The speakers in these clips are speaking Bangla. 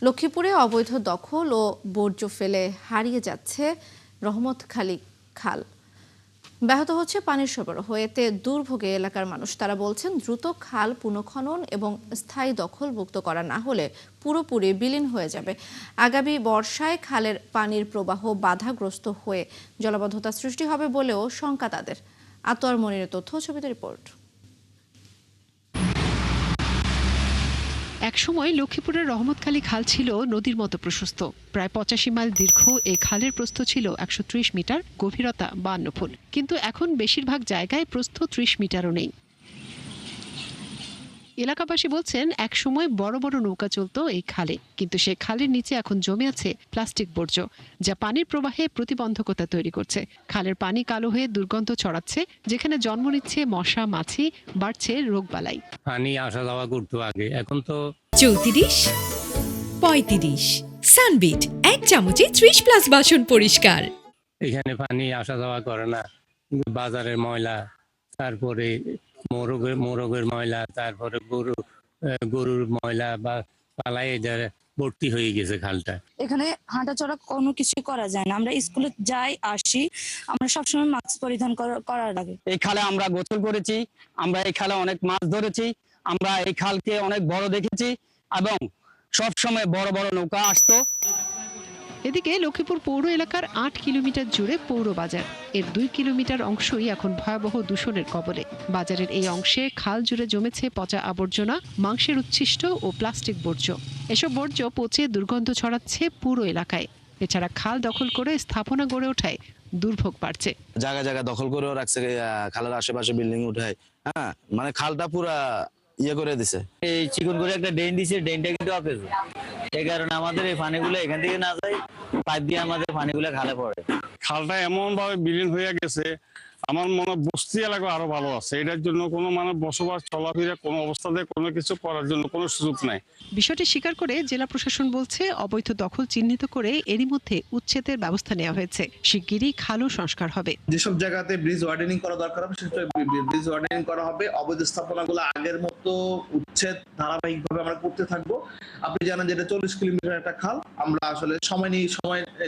লক্ষ্মীপুরে অবৈধ দখল ও বর্জ্য ফেলে হারিয়ে যাচ্ছে রহমতখালী খাল। ব্যাহত হচ্ছে পানির সরবরাহ, এতে দুর্ভোগে এলাকার মানুষ। তারা বলছেন, দ্রুত খাল পুনঃখনন এবং স্থায়ী দখল মুক্ত করা না হলে পুরোপুরি বিলীন হয়ে যাবে। আগামী বর্ষায় খালের পানির প্রবাহ বাধাগ্রস্ত হয়ে জলাবদ্ধতা সৃষ্টি হবে বলেও শঙ্কা তাদের। আতোয়ার মনিরের তথ্য, ছবিতে রিপোর্ট। একসময় লক্ষ্মীপুরের রহমতখালী খাল ছিল নদীর মতো প্রশস্ত। প্রায় 85 মাইল দীর্ঘ এই খালের প্রস্থ ছিল 130 মিটার, গভীরতা 52 ফুট। কিন্তু এখন বেশিরভাগ জায়গায় প্রস্থ 30 মিটারও নেই। এলাকাবাসী বলছেন, একসময় বড় বড় নৌকা চলতো এই খালে, কিন্তু সেই খালের নিচে এখন জমে আছে প্লাস্টিক বর্জ্য, যা পানির প্রবাহে প্রতিবন্ধকতা তৈরি করছে। খালের পানি কালো হয়ে দুর্গন্ধ ছড়াচ্ছে, যেখানে জন্ম নিচ্ছে মশা, মাছি, বাড়ছে রোগবালাই। পানি আসা যাওয়া করতো আগে, এখন তো 34, 35 সানবিট 1 চামচে 30+ বাসন পরিষ্কার। এখানে পানি আসা যাওয়া করে না। বাজারের ময়লা, তারপরে মোরগের ময়লা, তারপরে গরুর ময়লা বা পালাই ভর্তি হয়ে গেছে খালটা। এখানে হাঁটাচলা কোনো কিছু করা যায় না। আমরা স্কুলে যাই আসি, আমরা সবসময় মাস্ক পরিধান করার লাগে। এই খালে আমরা গোসল করেছি, আমরা এই খালে অনেক মাছ ধরেছি, আমরা এই খালকে অনেক বড় দেখেছি এবং সব সময় বড় বড় নৌকা আসতো। এদিকে লক্ষ্মীপুর পৌর এলাকার 8 কিলোমিটার জুড়ে পৌর বাজার। এর 2 কিলোমিটার অংশই এখন ভয়াবহ দূষণের কবলে। বাজারের এই অংশে খাল জুড়ে জমেছে পচা আবর্জনা, মাংসের উচ্ছিষ্ট ও প্লাস্টিক বর্জ্য। এসব বর্জ্য পচে দুর্গন্ধ ছড়াচ্ছে পুরো এলাকায়। এছাড়া খাল দখল করে স্থাপনা গড়ে ওঠায় দুর্ভোগ বাড়ছে। জায়গা জায়গা দখল করেও রাখছে, খালের আশেপাশে বিল্ডিং উঠায়। হ্যাঁ, মানে খালটা পুরা ইয়ে করে দিছে। এই চিকন করে একটা ড্রেন দিছে, ড্রেনটা কিন্তু অকেজ। এই কারণে আমাদের এই পানিগুলো এখান থেকে না যায়, পাইপ দিয়ে আমাদের পানিগুলো খালে পড়ে। খালটা এমন ভাবে বিলীন হয়ে গেছে, আমার মনে হয় বস্তি এলাকা আরো ভালো আছে। এটার জন্য কোনো বসবাস চলাফেরা কোনো অবস্থাতে কোনো কিছু করার জন্য কোনো সুযোগ নাই। বিষয়টি স্বীকার করে জেলা প্রশাসন বলছে, অবৈধ দখল চিহ্নিত করে এরই মধ্যে উচ্ছেদের ব্যবস্থা নেওয়া হয়েছে। শিগগিরই খালও সংস্কার হবে। যেসব জায়গাতে ব্রিজ ওয়ার্ডেনিং করা দরকার হবে সেসব ব্রিজ ওয়ার্ডেনিং করা হবে। অবৈধ স্থাপনাগুলো আগের মতো উচ্ছেদ ধারাবাহিকভাবে আমরা করতে থাকবো। আপনি জানেন যে এটা 40 কিলোমিটার একটা খাল। আমরা আসলে সময়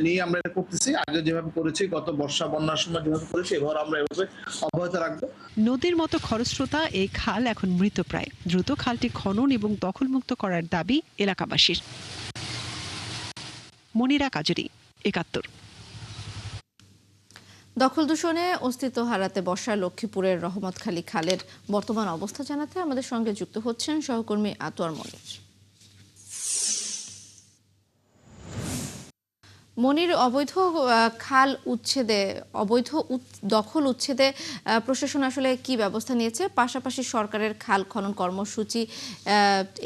নিয়ে আমরা এটা করতেছি। আগে যেভাবে করেছি, গত বর্ষা বন্যার সময় যেভাবে করেছি, এবার আমরা এভাবে অব্যাহত রাখবো। নদীর মতো খরস্রোতা এই খাল এখন মৃতপ্রায়। দ্রুত খালটি খনন এবং দখলমুক্ত করার দাবি এলাকাবাসীর। মনিরা কাজুরি, 71। দখল দূষণে অস্তিত্ব হারাতে বসা লক্ষ্মীপুরের রহমতখালী খালের বর্তমান অবস্থা জানাতে আমাদের সঙ্গে যুক্ত হচ্ছেন সহকর্মী আতোয়ার মনির। মনির, অবৈধ খাল উচ্ছেদে, অবৈধ দখল উচ্ছেদে প্রশাসন আসলে কি ব্যবস্থা নিয়েছে? পাশাপাশি সরকারের খাল খনন কর্মসূচি,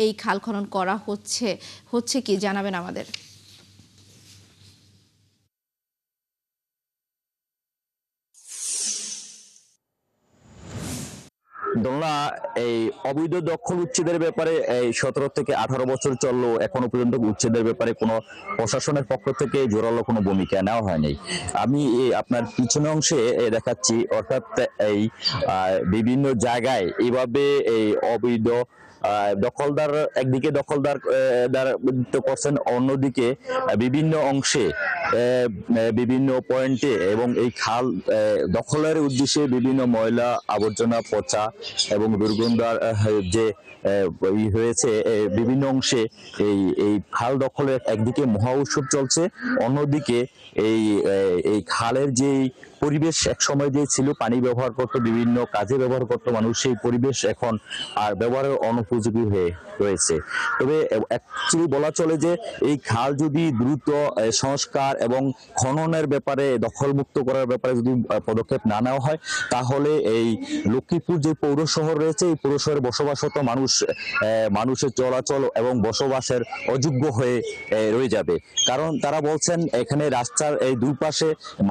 এই খাল খনন করা হচ্ছে কি জানাবেন আমাদের। দোলনা এই অবৈধ দখল উচ্ছেদের ব্যাপারে এই 17 থেকে 18 বছর চললো, এখনো পর্যন্ত উচ্ছেদের ব্যাপারে কোনো প্রশাসনের পক্ষ থেকে জোরালো কোনো ভূমিকা নেওয়া হয়নি। আমি আপনার পিছনে অংশে দেখাচ্ছি, অর্থাৎ এই বিভিন্ন জায়গায় এইভাবে এই অবৈধ দখলদার একদিকে দখলদার করছেন, অন্যদিকে বিভিন্ন অংশে বিভিন্ন পয়েন্টে এবং এই খাল দখলের উদ্দেশ্যে বিভিন্ন ময়লা আবর্জনা, পচা এবং দুর্গন্ধার যে হয়েছে বিভিন্ন অংশে এই খাল দখলের একদিকে মহা উৎসব চলছে, অন্যদিকে এই খালের যে পরিবেশ এক সময় যে ছিল, পানি ব্যবহার করতো, বিভিন্ন কাজে ব্যবহার করতো মানুষ, সেই পরিবেশ এখন আর ব্যবহারের অনুপযোগী হয়ে রয়েছে। তবে অ্যাকচুয়ালি বলা চলে যে এই খাল যদি দ্রুত সংস্কার এবং খননের ব্যাপারে, দখলমুক্ত করার ব্যাপারে যদি পদক্ষেপ না নেওয়া হয়, তাহলে এই লক্ষ্মীপুর যে পৌর শহর রয়েছে, এই পৌর শহরে বসবাসরত মানুষের চলাচল এবং বসবাসের অযোগ্য হয়ে রয়ে যাবে। কারণ তারা বলছেন, এখানে রাস্তার এই দুপাশে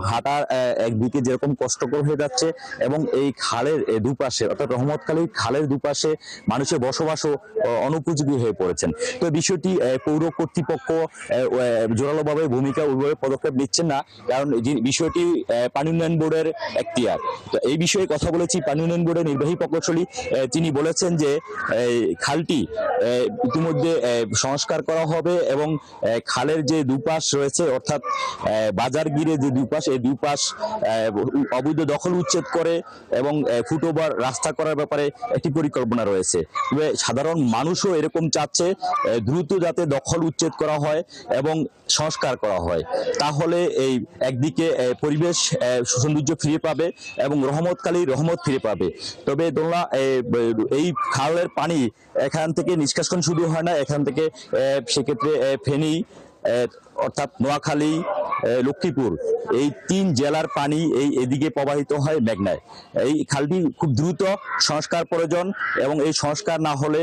হাঁটার একদিকে যেরকম কষ্টকর হয়ে যাচ্ছে, এবং এই খালের দুপাশে অর্থাৎ রহমতখালী খালের দুপাশে মানুষের বসবাস বসবাসও অনুপযোগী হয়ে পড়েছেন। তো বিষয়টি পৌর কর্তৃপক্ষ জোরালোভাবে ভূমিকা ওইভাবে পদক্ষেপ নিচ্ছেন না, কারণ বিষয়টি পানি উন্নয়ন বোর্ডের এখতিয়ার। তো এই বিষয়ে কথা বলেছি পানি উন্নয়ন বোর্ডের নির্বাহী প্রকৌশলী, তিনি বলেছেন যে খালটি ইতিমধ্যে সংস্কার করা হবে এবং খালের যে দুপাশ রয়েছে অর্থাৎ বাজার গিরে যে দুপাশ, এই দুপাশ অবৈধ দখল উচ্ছেদ করে এবং ফুটওভার রাস্তা করার ব্যাপারে একটি পরিকল্পনা রয়েছে। তবে সাধারণ মানুষও এরকম চাচ্ছে দ্রুত যাতে দখল উচ্ছেদ করা হয় এবং সংস্কার করা হয়, তাহলে এই একদিকে পরিবেশ সৌন্দর্য ফিরে পাবে এবং রহমতখালী রহমত ফিরে পাবে। তবে দোলনা এই খালের পানি এখান থেকে নিষ্কাশন শুরু হয় না, এখান থেকে সেক্ষেত্রে ফেনী অর্থাৎ নোয়াখালী, লক্ষ্মীপুর এই 3 জেলার পানি এদিকে প্রবাহিত হয় মেঘনায়। এই খালটি খুব দ্রুত সংস্কার প্রয়োজন এবং এই সংস্কার না হলে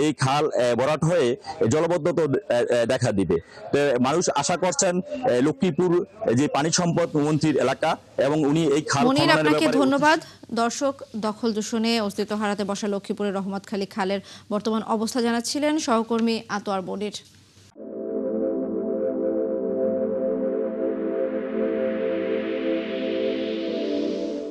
এই খাল ভরাট হয়ে জলবদ্ধতা দেখা দিবে। মানুষ আশা করছেন লক্ষ্মীপুর যে পানি সম্পদ মন্ত্রীর এলাকা এবং উনি এই খাল মনির, আপনাকে ধন্যবাদ। দর্শক, দখল দূষণে অস্তিত্ব হারাতে বসা লক্ষ্মীপুরের রহমতখালী খালের বর্তমান অবস্থা জানাচ্ছিলেন সহকর্মী আতোয়ার মনির।